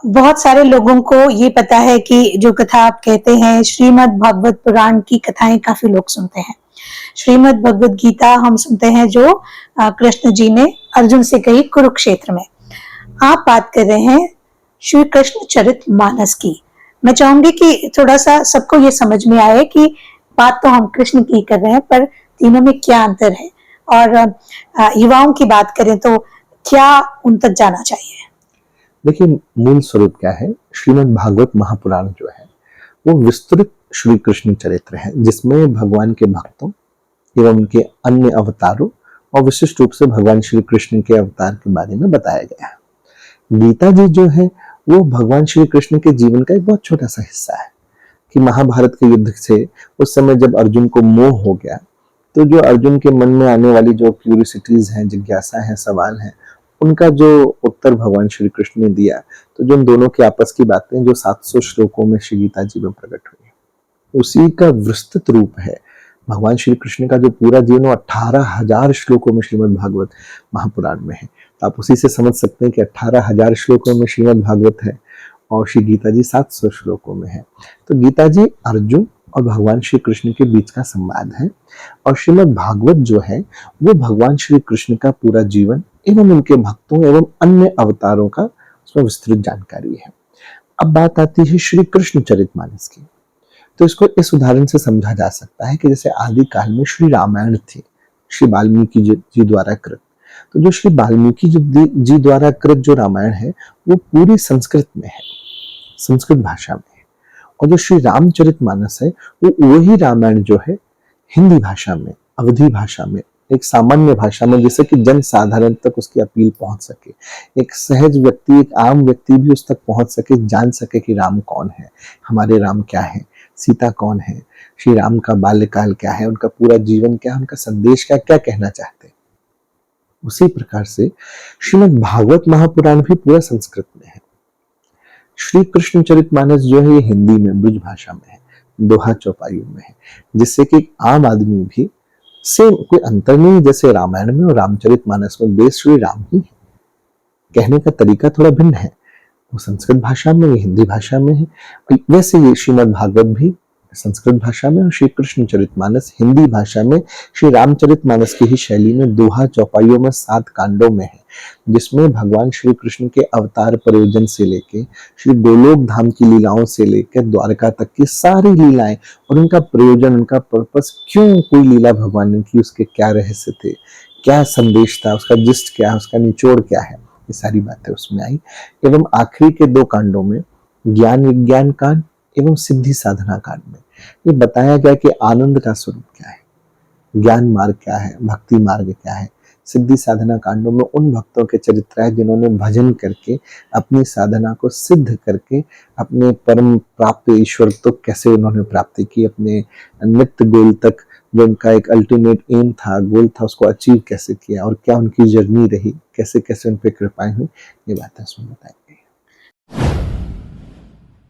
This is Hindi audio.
बहुत सारे लोगों को ये पता है कि जो कथा आप कहते हैं श्रीमद् भागवत पुराण की कथाएं काफी लोग सुनते हैं। श्रीमद् भगवत गीता हम सुनते हैं जो कृष्ण जी ने अर्जुन से कही कुरुक्षेत्र में। आप बात कर रहे हैं श्री कृष्ण चरित मानस की। मैं चाहूंगी कि थोड़ा सा सबको ये समझ में आए कि बात तो हम कृष्ण की कर रहे हैं पर तीनों में क्या अंतर है, और युवाओं की बात करें तो क्या उन तक जाना चाहिए। देखिए, मूल स्वरूप क्या है। श्रीमद् भागवत महापुराण जो है वो विस्तृत श्री कृष्ण चरित्र है, जिसमें भगवान के भक्तों एवं उनके अन्य अवतारों और विशिष्ट रूप से भगवान श्री कृष्ण के अवतार के बारे में बताया गया है। गीता जी जो है वो भगवान श्री कृष्ण के जीवन का एक बहुत छोटा सा हिस्सा है कि महाभारत के युद्ध से उस समय जब अर्जुन को मोह हो गया, तो जो अर्जुन के मन में आने वाली जो क्यूरियोसिटीज हैं, जिज्ञासा है, सवाल है, उनका जो उत्तर भगवान श्री कृष्ण ने दिया, तो जो उन दोनों की आपस की बातें जो 700 श्लोकों में श्री गीता जी में प्रकट हुई, उसी का विस्तृत रूप है भगवान श्री कृष्ण का जो पूरा जीवन 18,000 श्लोकों में श्रीमद् भागवत महापुराण में है। तो आप उसी से समझ सकते हैं कि 18,000 श्लोकों में श्रीमद् भागवत है और श्री गीता जी 700 श्लोकों में है। तो गीता जी अर्जुन और भगवान श्री कृष्ण के बीच का संवाद है, और श्रीमद् भागवत जो है वो भगवान श्री कृष्ण का पूरा जीवन एवं उनके भक्तों एवं अन्य अवतारों का उसमें विस्तृत जानकारी है। अब बात आती है श्री कृष्ण चरितमानस की। तो इसको इस उदाहरण से समझा जा सकता है कि जैसे आदि काल में श्री रामायण थी, श्री वाल्मीकि जी द्वारा कृत। तो जो श्री वाल्मीकि जी द्वारा कृत जो रामायण है वो पूरी संस्कृत में है, संस्कृत भाषा में है। और जो श्री रामचरितमानस है वो वही रामायण जो है हिंदी भाषा में, अवधी भाषा में, एक सामान्य भाषा में, जिससे कि जन साधारण तक उसकी अपील पहुंच सके, एक सहज व्यक्ति, एक आम व्यक्ति भी उस तक पहुंच सके, जान सके कि राम कौन है, हमारे राम क्या है, सीता कौन है, श्री राम का बाल्यकाल क्या है, उनका पूरा जीवन क्या है, उनका संदेश क्या कहना चाहते हैं। उसी प्रकार से श्रीमद् भागवत महापुराण भी पूरा संस्कृत में है। श्री कृष्ण चरितमानस जो है ये हिंदी में, ब्रज भाषा में है, दोहा चौपाइयों में है, जिससे कि आम आदमी भी सेम, कोई अंतर नहीं जैसे रामायण में और रामचरितमानस में बेस श्री राम ही है। कहने का तरीका थोड़ा भिन्न है, वो संस्कृत भाषा में, ये हिंदी भाषा में है। वैसे ये श्रीमद् भागवत भी संस्कृत भाषा में और श्री कृष्ण चरितमानस हिंदी भाषा में श्री रामचरितमानस की ही शैली में दोहा चौपाइयों में 7 कांडों में है, जिसमें भगवान श्री कृष्ण के अवतार प्रयोजन से लेके श्री गोलोक धाम की लीलाओं से लेकर द्वारका तक की सारी लीलाएं और उनका प्रयोजन, उनका पर्पस, क्यों कोई लीला भगवान ने की, उसके क्या रहस्य थे, क्या संदेश था, उसका जिस्ट क्या है, उसका निचोड़ क्या है, ये सारी बातें उसमें आई। एवं आखिरी के 2 कांडों में ज्ञान विज्ञान कांड एवं सिद्धि साधना कांड में ये बताया गया कि आनंद का स्वरूप क्या है, ज्ञान मार्ग क्या है, भक्ति मार्ग क्या है। सिद्धि साधना कांडों में उन भक्तों के चरित्र है जिन्होंने भजन करके अपनी साधना को सिद्ध करके अपने परम प्राप्त ईश्वर तक कैसे उन्होंने प्राप्ति की, अपने नित्य गोल तक जो उनका एक अल्टीमेट एम था, गोल था, उसको अचीव कैसे किया और क्या उनकी जर्नी रही, कैसे कैसे उन पर कृपाएं हुई, ये बातें उसमें बताई गई।